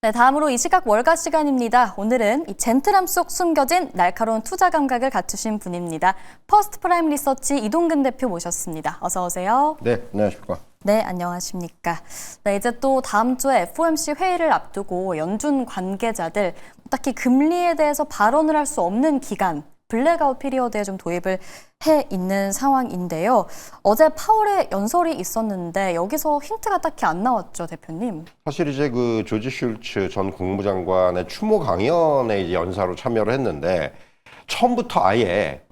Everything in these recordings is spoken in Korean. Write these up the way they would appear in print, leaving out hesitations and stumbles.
네, 다음으로 이 시각 월가 시간입니다. 오늘은 이 젠틀함 속 숨겨진 날카로운 투자 감각을 갖추신 분입니다. 퍼스트 프라임 리서치 이동근 대표 모셨습니다. 어서 오세요. 네, 안녕하십니까. 네, 안녕하십니까. 네, 이제 또 다음 주에 FOMC 회의를 앞두고 연준 관계자들 딱히 금리에 대해서 발언을 할 수 없는 기간, 블랙아웃 피리어드에 좀 도입을 해 있는 상황인데요. 어제 파월의 연설이 있었는데 여기서 힌트가 딱히 안 나왔죠, 대표님? 사실 이제 그 조지 슐츠 전 국무장관의 추모 강연에 이제 연사로 참여를 했는데 처음부터 아예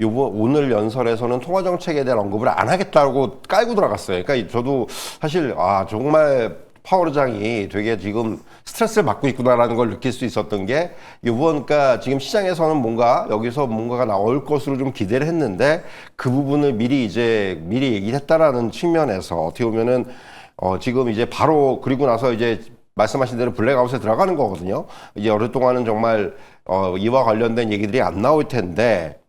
오늘 연설에서는 통화 정책에 대한 언급을 안 하겠다고 깔고 들어갔어요. 그러니까 저도 사실 정말 파월 의장이 되게 지금 스트레스를 받고 있구나라는 걸 느낄 수 있었던 게 그러니까 지금 시장에서는 뭔가 여기서 뭔가가 나올 것으로 좀 기대를 했는데 그 부분을 미리 얘기를 했다라는 측면에서 어떻게 보면은 지금 이제 바로 그리고 나서 이제 말씀하신 대로 블랙아웃에 들어가는 거거든요. 이제 오랫동안은 정말 이와 관련된 얘기들이 안 나올 텐데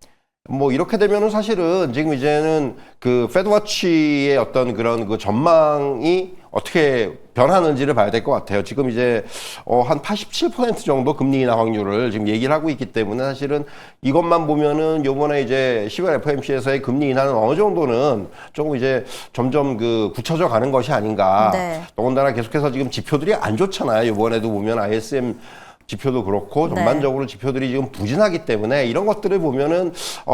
뭐 이렇게 되면은 사실은 지금 이제는 그 페드워치의 어떤 그런 그 전망이 어떻게 변하는지를 봐야 될 것 같아요. 지금 이제 한 87% 정도 금리 인하 확률을 지금 얘기를 하고 있기 때문에 사실은 이것만 보면은 요번에 이제 10월 FOMC에서의 금리 인하는 어느 정도는 조금 이제 점점 그 굳혀져 가는 것이 아닌가. 네. 더군다나 계속해서 지금 지표들이 안 좋잖아요. 요번에도 보면 ISM 지표도 그렇고 전반적으로 지표들이 지금 부진하기 때문에 이런 것들을 보면은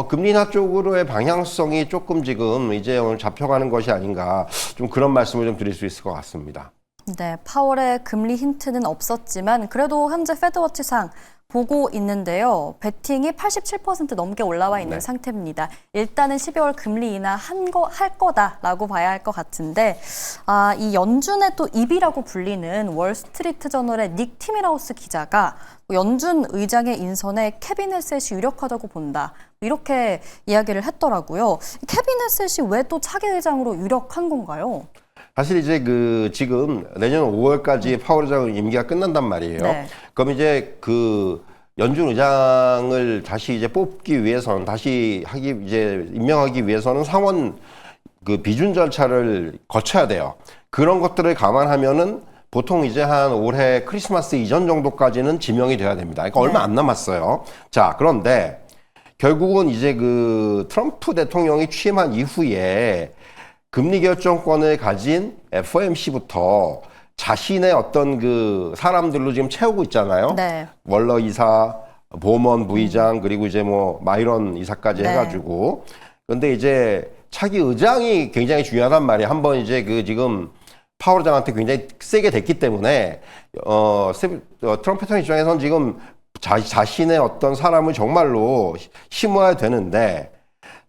금리 인하 쪽으로의 방향성이 조금 지금 이제 오늘 잡혀가는 것이 아닌가 좀 그런 말씀을 좀 드릴 수 있을 것 같습니다. 네, 파월의 금리 힌트는 없었지만 그래도 현재 페드워치상 보고 있는데요. 베팅이 87% 넘게 올라와 있는 상태입니다. 일단은 12월 금리 인하 할 거다라고 봐야 할 것 같은데 이 연준의 또 입이라고 불리는 월스트리트 저널의 닉 티밀하우스 기자가 연준 의장의 인선에 케빈 헤셋이 유력하다고 본다. 이렇게 이야기를 했더라고요. 케빈 헤셋이 왜 또 차기 의장으로 유력한 건가요? 사실 이제 지금 내년 5월까지 파월 의장 임기가 끝난단 말이에요. 네. 그럼 이제 연준 의장을 다시 이제 뽑기 위해서는 임명하기 위해서는 상원 비준 절차를 거쳐야 돼요. 그런 것들을 감안하면은 보통 이제 한 올해 크리스마스 이전 정도까지는 지명이 돼야 됩니다. 그러니까 얼마 안 남았어요. 자, 그런데 결국은 이제 트럼프 대통령이 취임한 이후에 금리 결정권을 가진 FOMC부터 자신의 어떤 사람들로 지금 채우고 있잖아요. 네. 월러 이사, 보먼 부의장, 그리고 이제 마이런 이사까지 해가지고. 근데 이제 차기 의장이 굉장히 중요하단 말이에요. 한번 이제 지금 파월 의장한테 굉장히 세게 됐기 때문에, 트럼프 대통령 입장에서는 지금 자신의 어떤 사람을 정말로 심어야 되는데,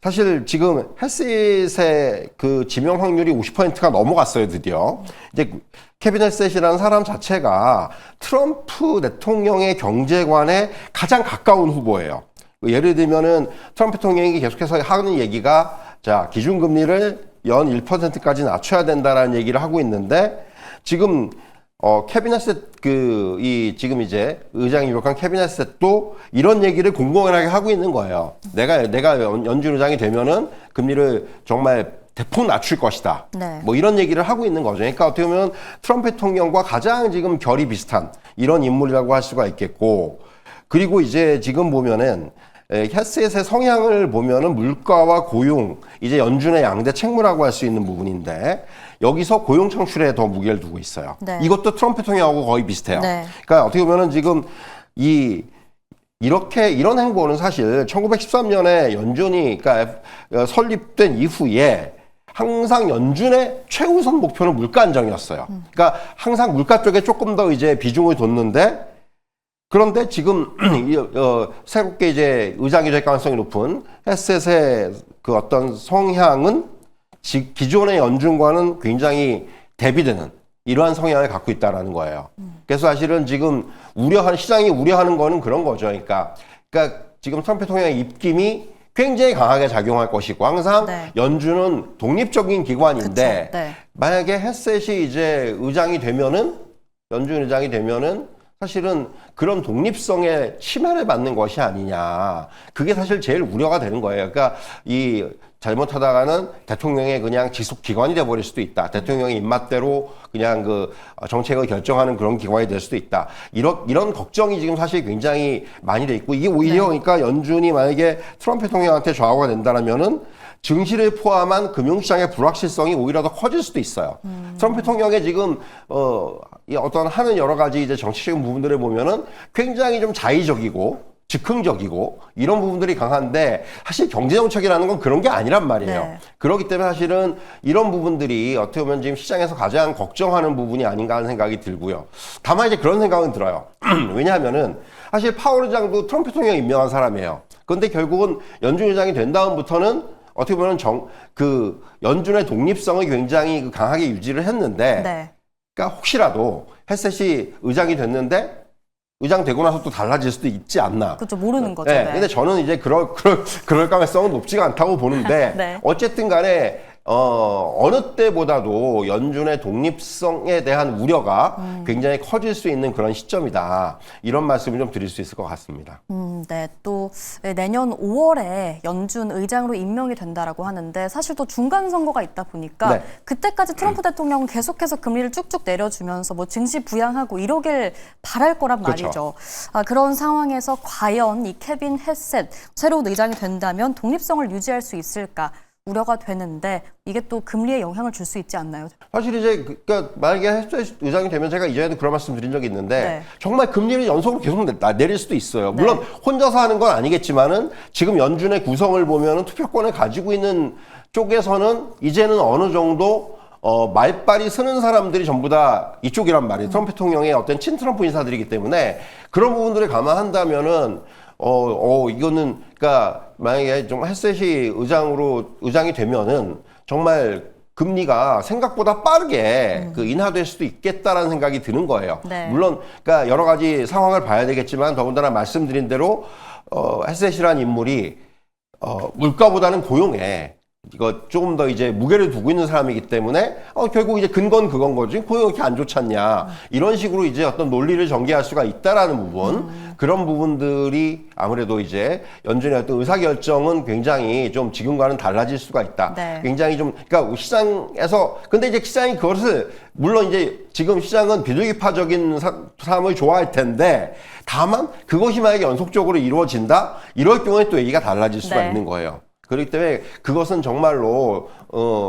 사실 지금 헬셋의 지명 확률이 50%가 넘어갔어요, 드디어. 이제 케빈 헬셋이라는 사람 자체가 트럼프 대통령의 경제관에 가장 가까운 후보예요. 예를 들면은 트럼프 대통령이 계속해서 하는 얘기가 기준금리를 연 1%까지 낮춰야 된다라는 얘기를 하고 있는데 지금 케빈 헤셋 지금 이제 의장이 유력한 케빈 헤셋도 이런 얘기를 공공연하게 하고 있는 거예요. 내가 연준 의장이 되면은 금리를 정말 대폭 낮출 것이다. 네. 이런 얘기를 하고 있는 거죠. 그러니까 어떻게 보면 트럼프 대통령과 가장 지금 결이 비슷한 이런 인물이라고 할 수가 있겠고, 그리고 이제 지금 보면은 헤셋의 성향을 보면은 물가와 고용, 이제 연준의 양대 책무라고 할 수 있는 부분인데 여기서 고용 창출에 더 무게를 두고 있어요. 네. 이것도 트럼프 대통령하고 거의 비슷해요. 네. 그러니까 어떻게 보면은 지금 이런 행보는 사실 1913년에 연준이 설립된 이후에 항상 연준의 최우선 목표는 물가 안정이었어요. 그러니까 항상 물가 쪽에 조금 더 이제 비중을 뒀는데 그런데 지금 새롭게 이제 의장이 될 가능성이 높은 헤셋의 어떤 성향은 기존의 연준과는 굉장히 대비되는 이러한 성향을 갖고 있다라는 거예요. 그래서 사실은 지금 시장이 우려하는 거는 그런 거죠. 그러니까 지금 트럼프 대통령의 입김이 굉장히 강하게 작용할 것이고 항상 연준은 독립적인 기관인데 만약에 헤셋이 이제 연준 의장이 되면은 사실은 그런 독립성의 침해를 받는 것이 아니냐. 그게 사실 제일 우려가 되는 거예요. 그러니까 잘못하다가는 대통령의 그냥 직속 기관이 돼버릴 수도 있다. 대통령의 입맛대로 그냥 그 정책을 결정하는 그런 기관이 될 수도 있다. 이런 걱정이 지금 사실 굉장히 많이 돼 있고, 이게 오히려 그러니까 연준이 만약에 트럼프 대통령한테 좌우가 된다면은 증시를 포함한 금융시장의 불확실성이 오히려 더 커질 수도 있어요. 트럼프 대통령의 지금 이 어떤 하는 여러 가지 이제 정치적인 부분들을 보면은 굉장히 좀 자의적이고 즉흥적이고 이런 부분들이 강한데, 사실 경제정책이라는 건 그런 게 아니란 말이에요. 네. 그렇기 때문에 사실은 이런 부분들이 어떻게 보면 지금 시장에서 가장 걱정하는 부분이 아닌가 하는 생각이 들고요. 다만 이제 그런 생각은 들어요. 왜냐하면은 사실 파월 의장도 트럼프 대통령이 임명한 사람이에요. 그런데 결국은 연준 의장이 된 다음부터는 어떻게 보면 연준의 독립성을 굉장히 강하게 유지를 했는데, 네. 그러니까 혹시라도 헤셋이 의장이 됐는데 의장 되고 나서 또 달라질 수도 있지 않나. 그렇죠. 모르는 거죠. 네. 네. 근데 저는 이제 그럴 가능성은 높지가 않다고 보는데, 네. 어쨌든 간에, 어느 때보다도 연준의 독립성에 대한 우려가 굉장히 커질 수 있는 그런 시점이다. 이런 말씀을 좀 드릴 수 있을 것 같습니다. 네, 또 내년 5월에 연준 의장으로 임명이 된다라고 하는데, 사실 또 중간 선거가 있다 보니까 네. 그때까지 트럼프 대통령은 계속해서 금리를 쭉쭉 내려주면서 뭐 증시 부양하고 이러길 바랄 거란 그렇죠. 말이죠. 그런 상황에서 과연 이 케빈 헤셋 새로운 의장이 된다면 독립성을 유지할 수 있을까 우려가 되는데, 이게 또 금리에 영향을 줄 수 있지 않나요? 사실 이제 그러니까 만약에 헤셋 의장이 되면, 제가 이전에도 그런 말씀 드린 적이 있는데, 네. 정말 금리를 연속으로 계속 내릴 수도 있어요. 물론 혼자서 하는 건 아니겠지만은, 지금 연준의 구성을 보면은 투표권을 가지고 있는 쪽에서는 이제는 어느 정도 말빨이 서는 사람들이 전부 다 이쪽이란 말이에요. 트럼프 대통령의 어떤 친트럼프 인사들이기 때문에, 그런 부분들을 감안한다면은 이거는, 그러니까 만약에 좀 헤셋이 의장이 되면은 정말 금리가 생각보다 빠르게 인하될 수도 있겠다라는 생각이 드는 거예요. 네. 물론, 그러니까 여러 가지 상황을 봐야 되겠지만, 더군다나 말씀드린 대로 헤셋이라는 인물이 물가보다는 고용에 이거 조금 더 이제 무게를 두고 있는 사람이기 때문에 결국 이제 근거는 그건 거지, 고용이 이렇게 안 좋잖냐, 이런 식으로 이제 어떤 논리를 전개할 수가 있다라는 부분, 그런 부분들이 아무래도 이제 연준의 어떤 의사결정은 굉장히 좀 지금과는 달라질 수가 있다. 네. 굉장히 좀, 그러니까 시장에서, 근데 이제 시장이 그것을, 물론 이제 지금 시장은 비둘기파적인 사람을 좋아할 텐데, 다만 그것이 만약에 연속적으로 이루어진다, 이럴 경우에 또 얘기가 달라질 수가 네. 있는 거예요. 그렇기 때문에 그것은 정말로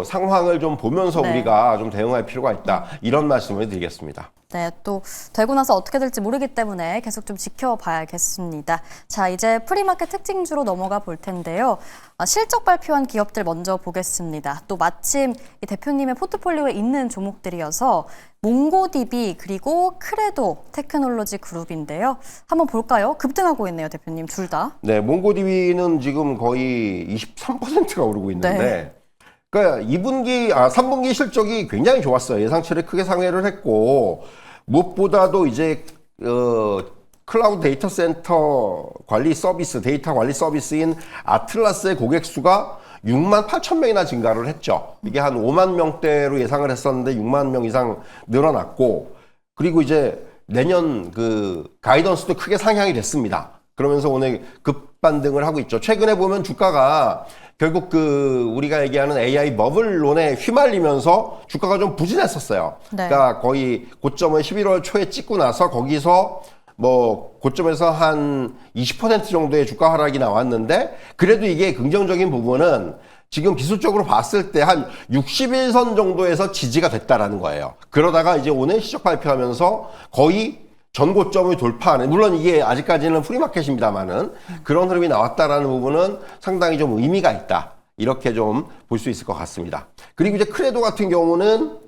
상황을 좀 보면서 네. 우리가 좀 대응할 필요가 있다, 이런 말씀을 드리겠습니다. 네, 또 되고 나서 어떻게 될지 모르기 때문에 계속 좀 지켜봐야겠습니다. 자, 이제 프리마켓 특징주로 넘어가 볼 텐데요. 실적 발표한 기업들 먼저 보겠습니다. 또 마침 이 대표님의 포트폴리오에 있는 종목들이어서 몽고디비 그리고 크레도 테크놀로지 그룹인데요. 한번 볼까요? 급등하고 있네요, 대표님, 둘 다. 네, 몽고디비는 지금 거의 23%가 오르고 있는데, 네. 그러니까 3분기 실적이 굉장히 좋았어요. 예상치를 크게 상회를 했고, 무엇보다도 이제 클라우드 데이터 센터 관리 서비스, 데이터 관리 서비스인 아틀라스의 고객 수가 6만 8천 명이나 증가를 했죠. 이게 한 5만 명대로 예상을 했었는데 6만 명 이상 늘어났고, 그리고 이제 내년 가이던스도 크게 상향이 됐습니다. 그러면서 오늘 급반등을 하고 있죠. 최근에 보면 주가가 결국 우리가 얘기하는 AI 버블론에 휘말리면서 주가가 좀 부진했었어요. 네. 그러니까 거의 고점을 11월 초에 찍고 나서 거기서 뭐 고점에서 한 20% 정도의 주가 하락이 나왔는데, 그래도 이게 긍정적인 부분은 지금 기술적으로 봤을 때 한 61선 정도에서 지지가 됐다라는 거예요. 그러다가 이제 오늘 실적 발표하면서 거의 전고점을 돌파하는, 물론 이게 아직까지는 프리마켓입니다만은 그런 흐름이 나왔다라는 부분은 상당히 좀 의미가 있다, 이렇게 좀 볼 수 있을 것 같습니다. 그리고 이제 크레도 같은 경우는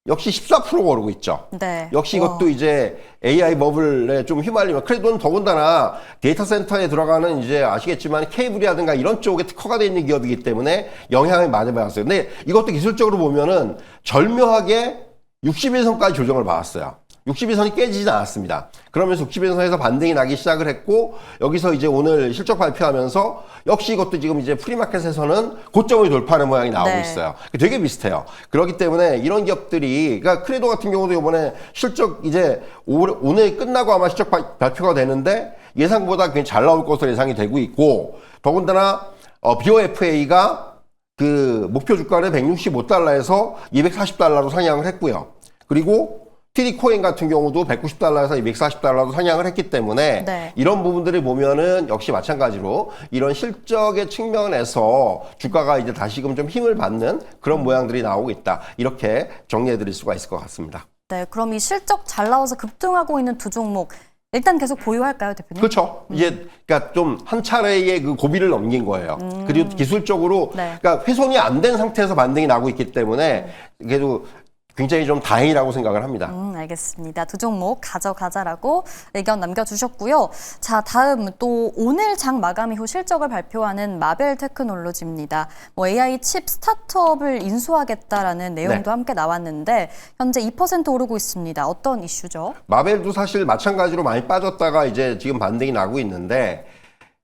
역시 14%가 오르고 있죠. 네. 역시 이것도 이제 AI 버블에 좀 휘말리면, 크레도는 더군다나 데이터 센터에 들어가는 이제 아시겠지만 케이블이라든가 이런 쪽에 특화가 되어 있는 기업이기 때문에 영향을 많이 받았어요. 근데 이것도 기술적으로 보면은 절묘하게 61선까지 조정을 받았어요. 61선이 깨지진 않았습니다. 그러면서 61선에서 반등이 나기 시작을 했고, 여기서 이제 오늘 실적 발표하면서 역시 이것도 지금 이제 프리마켓에서는 고점을 돌파하는 모양이 나오고 네. 있어요. 되게 비슷해요. 그렇기 때문에 이런 기업들이, 그러니까 크레도 같은 경우도 이번에 실적 이제 오늘 끝나고 아마 실적 발표가 되는데 예상보다 굉장히 잘 나올 것으로 예상이 되고 있고, 더군다나 BOFA가 그 목표 주가를 165달러에서 240달러로 상향을 했고요. 그리고 TD 코인 같은 경우도 190달러에서 240달러로 상향을 했기 때문에 네. 이런 부분들을 보면은 역시 마찬가지로 이런 실적의 측면에서 주가가 이제 다시금 좀 힘을 받는 그런 모양들이 나오고 있다. 이렇게 정리해 드릴 수가 있을 것 같습니다. 네, 그럼 이 실적 잘 나와서 급등하고 있는 두 종목 일단 계속 보유할까요, 대표님? 그렇죠. 이제 그러니까 좀 한 차례의 그 고비를 넘긴 거예요. 그리고 기술적으로 네. 그러니까 훼손이 안 된 상태에서 반등이 나고 있기 때문에 그래도 굉장히 좀 다행이라고 생각을 합니다. 알겠습니다. 두 종목 가져가자라고 의견 남겨주셨고요. 자, 다음 또 오늘 장 마감 이후 실적을 발표하는 마벨 테크놀로지입니다. 뭐 AI 칩 스타트업을 인수하겠다라는 내용도 네. 함께 나왔는데 현재 2% 오르고 있습니다. 어떤 이슈죠? 마벨도 사실 마찬가지로 많이 빠졌다가 이제 지금 반등이 나고 있는데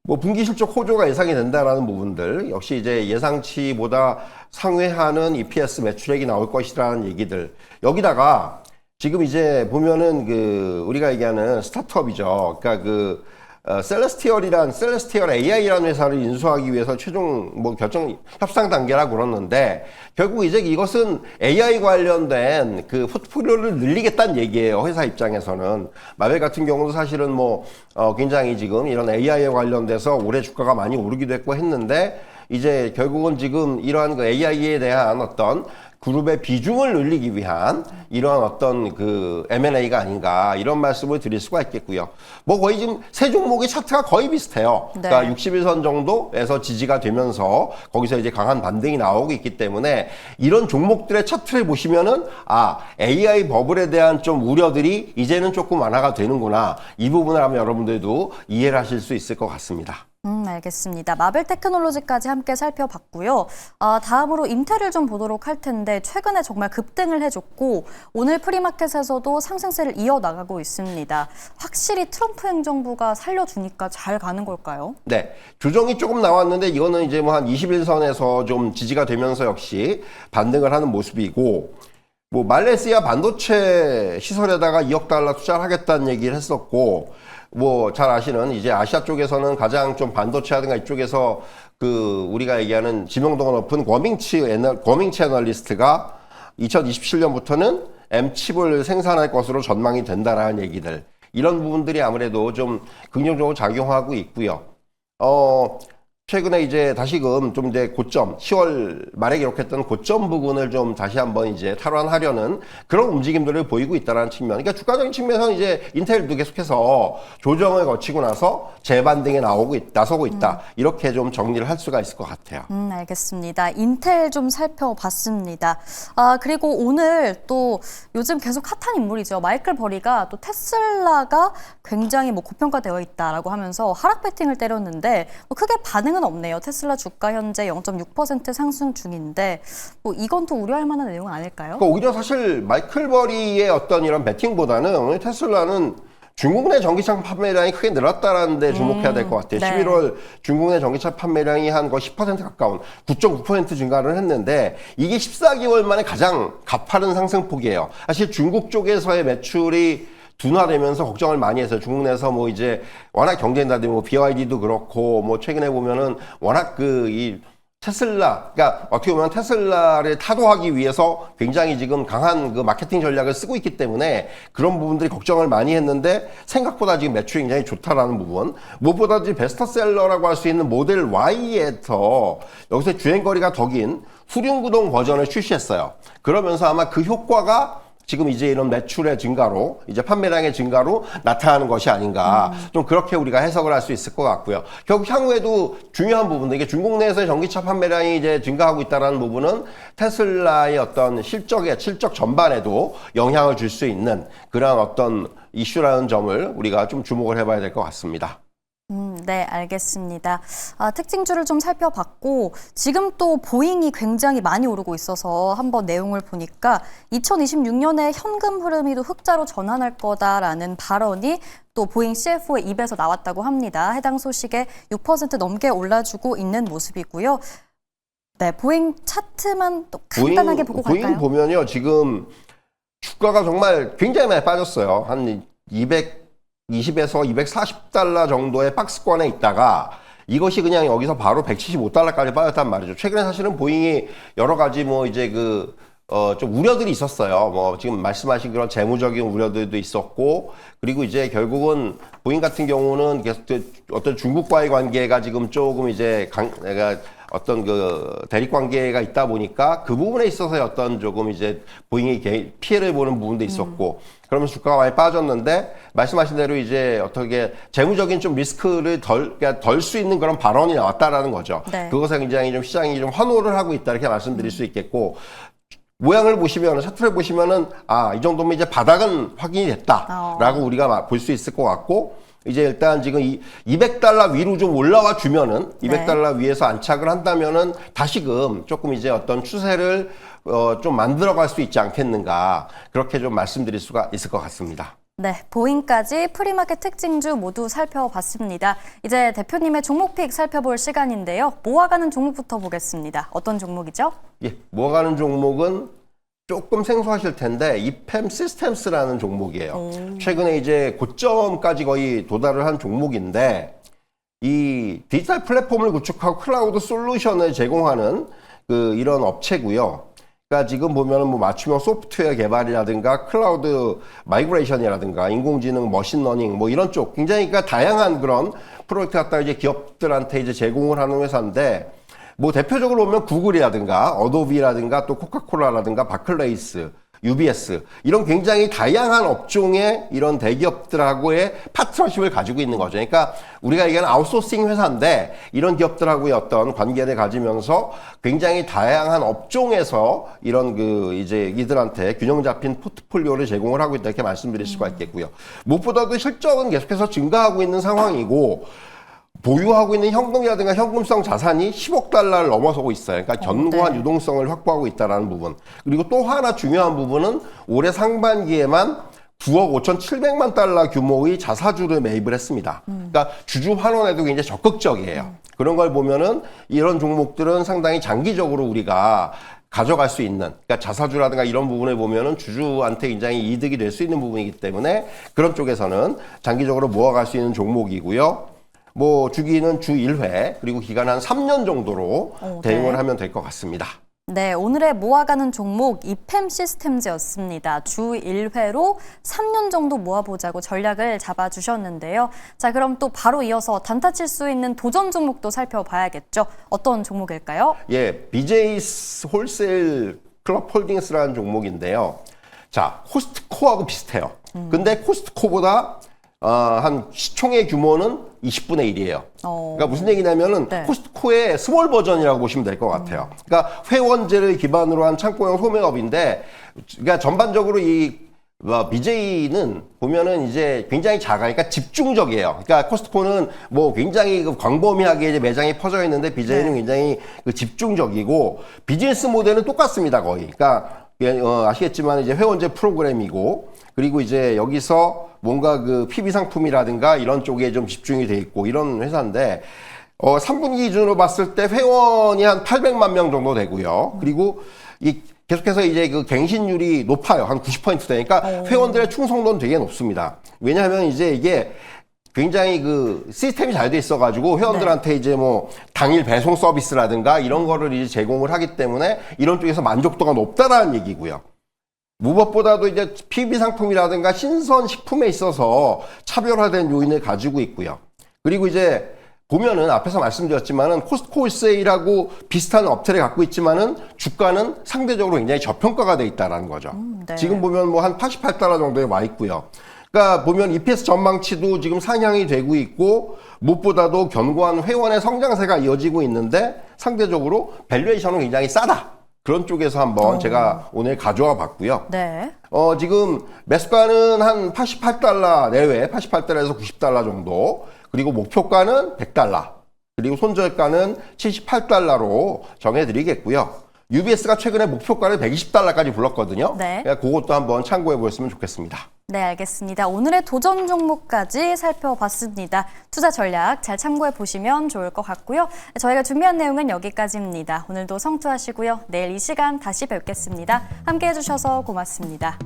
뭐 분기 실적 호조가 예상이 된다라는 부분들 역시 이제 예상치보다 상회하는 EPS 매출액이 나올 것이라는 얘기들 여기다가 지금 이제 보면은 그 우리가 얘기하는 스타트업이죠. 그러니까 그 셀레스티얼 AI라는 회사를 인수하기 위해서 최종 뭐 결정 협상 단계라고 그러는데 결국 이제 이것은 AI 관련된 그 포트폴리오를 늘리겠다는 얘기예요. 회사 입장에서는. 마벨 같은 경우도 사실은 뭐 굉장히 지금 이런 AI에 관련돼서 올해 주가가 많이 오르기도 했고 했는데 이제 결국은 지금 이러한 그 AI에 대한 어떤 그룹의 비중을 늘리기 위한 이러한 어떤 그 M&A가 아닌가 이런 말씀을 드릴 수가 있겠고요. 뭐 거의 지금 세 종목의 차트가 거의 비슷해요. 네. 그러니까 61선 정도에서 지지가 되면서 거기서 이제 강한 반등이 나오고 있기 때문에 이런 종목들의 차트를 보시면은 아, AI 버블에 대한 좀 우려들이 이제는 조금 완화가 되는구나. 이 부분을 하면 여러분들도 이해를 하실 수 있을 것 같습니다. 알겠습니다. 마벨 테크놀로지까지 함께 살펴봤고요. 다음으로 인텔을 좀 보도록 할 텐데 최근에 정말 급등을 해줬고 오늘 프리마켓에서도 상승세를 이어나가고 있습니다. 확실히 트럼프 행정부가 살려주니까 잘 가는 걸까요? 네. 조정이 조금 나왔는데 이거는 이제 뭐 한 21선에서 좀 지지가 되면서 역시 반등을 하는 모습이고 뭐 말레이시아 반도체 시설에다가 2억 달러 투자를 하겠다는 얘기를 했었고 뭐 잘 아시는 이제 아시아 쪽에서는 가장 좀 반도체라든가 이쪽에서 그 우리가 얘기하는 지명도가 높은 거밍치 애널리스트가 2027년부터는 M칩을 생산할 것으로 전망이 된다라는 얘기들 이런 부분들이 아무래도 좀 긍정적으로 작용하고 있고요. 최근에 이제 다시금 좀 이제 고점, 10월 말에 기록했던 고점 부근을 좀 다시 한번 이제 탈환하려는 그런 움직임들을 보이고 있다는 측면. 그러니까 주가적인 측면에서는 이제 인텔도 계속해서 조정을 거치고 나서 재반등에 나서고 있다. 이렇게 좀 정리를 할 수가 있을 것 같아요. 알겠습니다. 인텔 좀 살펴봤습니다. 그리고 오늘 또 요즘 계속 핫한 인물이죠. 마이클 버리가 또 테슬라가 굉장히 뭐 고평가되어 있다라고 하면서 하락 배팅을 때렸는데 뭐 크게 반응은 없네요. 테슬라 주가 현재 0.6% 상승 중인데 뭐 이건 또 우려할 만한 내용은 아닐까요? 그러니까 오히려 사실 마이클 버리의 어떤 이런 배팅보다는 오늘 테슬라는 중국 내 전기차 판매량이 크게 늘었다는 데 주목해야 될 것 같아요. 네. 11월 중국 내 전기차 판매량이 한 거의 10% 가까운 9.9% 증가를 했는데 이게 14개월 만에 가장 가파른 상승폭이에요. 사실 중국 쪽에서의 매출이 둔화되면서 걱정을 많이 했어요. 중국 내에서 뭐 이제 워낙 경쟁자들이 뭐 BYD도 그렇고 뭐 최근에 보면은 워낙 이 테슬라, 그러니까 어떻게 보면 테슬라를 타도하기 위해서 굉장히 지금 강한 그 마케팅 전략을 쓰고 있기 때문에 그런 부분들이 걱정을 많이 했는데 생각보다 지금 매출이 굉장히 좋다라는 부분. 무엇보다 베스트셀러라고 할 수 있는 모델 Y에서 여기서 주행거리가 더 긴 후륜구동 버전을 출시했어요. 그러면서 아마 그 효과가 지금 이제 이런 매출의 증가로 이제 판매량의 증가로 나타나는 것이 아닌가 좀 그렇게 우리가 해석을 할 수 있을 것 같고요. 결국 향후에도 중요한 부분들 이게 중국 내에서의 전기차 판매량이 이제 증가하고 있다는 부분은 테슬라의 어떤 실적 전반에도 영향을 줄 수 있는 그런 어떤 이슈라는 점을 우리가 좀 주목을 해봐야 될 것 같습니다. 네, 알겠습니다. 특징주를 좀 살펴봤고 지금 또 보잉이 굉장히 많이 오르고 있어서 한번 내용을 보니까 2026년에 현금 흐름이도 흑자로 전환할 거다라는 발언이 또 보잉 CFO의 입에서 나왔다고 합니다. 해당 소식에 6% 넘게 올라주고 있는 모습이고요. 네, 보잉 차트만 또 간단하게 보고 갈까요? 보잉 보면요. 지금 주가가 정말 굉장히 많이 빠졌어요. 한 220에서 240달러 정도의 박스권에 있다가 이것이 그냥 여기서 바로 175달러까지 빠졌단 말이죠. 최근에 사실은 보잉이 여러 가지 뭐 이제 좀 우려들이 있었어요. 뭐 지금 말씀하신 그런 재무적인 우려들도 있었고, 그리고 이제 결국은 보잉 같은 경우는 계속 어떤 중국과의 관계가 지금 조금 이제 내가 어떤 대립 관계가 있다 보니까 그 부분에 있어서 어떤 조금 이제 보잉이 피해를 보는 부분도 있었고, 그러면서 주가가 많이 빠졌는데, 말씀하신 대로 이제 어떻게 재무적인 좀 리스크를 덜 수 있는 그런 발언이 나왔다라는 거죠. 네. 그것에 굉장히 좀 시장이 좀 환호를 하고 있다, 이렇게 말씀드릴 수 있겠고, 모양을 보시면, 차트를 보시면은, 이 정도면 이제 바닥은 확인이 됐다라고 우리가 볼 수 있을 것 같고, 이제 일단 지금 200달러 위로 좀 올라와 주면은, 200달러 위에서 안착을 한다면은 다시금 조금 이제 어떤 추세를 좀 만들어갈 수 있지 않겠는가, 그렇게 좀 말씀드릴 수가 있을 것 같습니다. 네, 보잉까지 프리마켓 특징주 모두 살펴봤습니다. 이제 대표님의 종목픽 살펴볼 시간인데요. 모아가는 종목부터 보겠습니다. 어떤 종목이죠? 예, 모아가는 종목은 조금 생소하실 텐데 이팸 시스템스라는 종목이에요. 최근에 이제 고점까지 거의 도달을 한 종목인데, 이 디지털 플랫폼을 구축하고 클라우드 솔루션을 제공하는 이런 업체고요. 그러니까 지금 보면은 뭐 맞춤형 소프트웨어 개발이라든가 클라우드 마이그레이션이라든가 인공지능, 머신러닝 뭐 이런 쪽 굉장히 그러니까 다양한 그런 프로젝트 갖다 이제 기업들한테 이제 제공을 하는 회사인데, 뭐 대표적으로 보면 구글이라든가 어도비라든가 또 코카콜라라든가 바클레이스, UBS 이런 굉장히 다양한 업종의 이런 대기업들하고의 파트너십을 가지고 있는 거죠. 그러니까 우리가 얘기하는 아웃소싱 회사인데 이런 기업들하고의 어떤 관계를 가지면서 굉장히 다양한 업종에서 이런 이제 이들한테 균형 잡힌 포트폴리오를 제공을 하고 있다, 이렇게 말씀드릴 수가 있겠고요. 무엇보다도 실적은 계속해서 증가하고 있는 상황이고, 보유하고 있는 현금이라든가 현금성 자산이 10억 달러를 넘어서고 있어요. 그러니까 견고한 유동성을 확보하고 있다는 부분. 그리고 또 하나 중요한 부분은 올해 상반기에만 9억 5,700만 달러 규모의 자사주를 매입을 했습니다. 그러니까 주주 환원에도 굉장히 적극적이에요. 그런 걸 보면은 이런 종목들은 상당히 장기적으로 우리가 가져갈 수 있는, 그러니까 자사주라든가 이런 부분을 보면은 주주한테 굉장히 이득이 될 수 있는 부분이기 때문에 그런 쪽에서는 장기적으로 모아갈 수 있는 종목이고요. 뭐 주기는 주 1회, 그리고 기간 한 3년 정도로 대응을 하면 될 것 같습니다. 네, 오늘의 모아가는 종목 이팸 시스템즈였습니다. 주 1회로 3년 정도 모아보자고 전략을 잡아주셨는데요. 자, 그럼 또 바로 이어서 단타 칠 수 있는 도전 종목도 살펴봐야겠죠. 어떤 종목일까요? 예, BJ 홀세일 클럽 홀딩스라는 종목인데요. 자, 코스트코하고 비슷해요. 근데 코스트코보다 한 시총의 규모는 20분의 1이에요. 그러니까 무슨 얘기냐면은 코스트코의 스몰 버전이라고 보시면 될 것 같아요. 그러니까 회원제를 기반으로 한 창고형 소매업인데, 그러니까 전반적으로 이 BJ는 보면은 이제 굉장히 작아니까 집중적이에요. 그러니까 코스트코는 뭐 굉장히 광범위하게 이제 매장이 퍼져 있는데, BJ는 굉장히 집중적이고, 비즈니스 모델은 똑같습니다, 거의. 그러니까 아시겠지만 이제 회원제 프로그램이고, 그리고 이제 여기서 뭔가 PB 상품이라든가 이런 쪽에 좀 집중이 돼 있고 이런 회사인데, 3분기 기준으로 봤을 때 회원이 한 800만 명 정도 되고요. 그리고 계속해서 이제 갱신율이 높아요. 한 90% 되니까 회원들의 충성도는 되게 높습니다. 왜냐하면 이제 이게 굉장히 시스템이 잘 돼 있어가지고 회원들한테 이제 뭐 당일 배송 서비스라든가 이런 거를 이제 제공을 하기 때문에 이런 쪽에서 만족도가 높다라는 얘기고요. 무엇보다도 이제 PB 상품이라든가 신선 식품에 있어서 차별화된 요인을 가지고 있고요. 그리고 이제 보면은 앞에서 말씀드렸지만은 코스트코 홀세일하고 비슷한 업체를 갖고 있지만은 주가는 상대적으로 굉장히 저평가가 돼 있다라는 거죠. 네. 지금 보면 뭐 한 88달러 정도에 와 있고요. 그러니까 보면 EPS 전망치도 지금 상향이 되고 있고, 무엇보다도 견고한 회원의 성장세가 이어지고 있는데 상대적으로 밸류에이션은 굉장히 싸다. 그런 쪽에서 한번 제가 오늘 가져와 봤고요. 네. 지금 매수가는 한 88달러 내외, 88달러에서 90달러 정도, 그리고 목표가는 100달러, 그리고 손절가는 78달러로 정해드리겠고요. UBS가 최근에 목표가를 120달러까지 불렀거든요. 네. 그러니까 그것도 한번 참고해 보셨으면 좋겠습니다. 네, 알겠습니다. 오늘의 도전 종목까지 살펴봤습니다. 투자 전략 잘 참고해 보시면 좋을 것 같고요. 저희가 준비한 내용은 여기까지입니다. 오늘도 성투하시고요. 내일 이 시간 다시 뵙겠습니다. 함께해 주셔서 고맙습니다.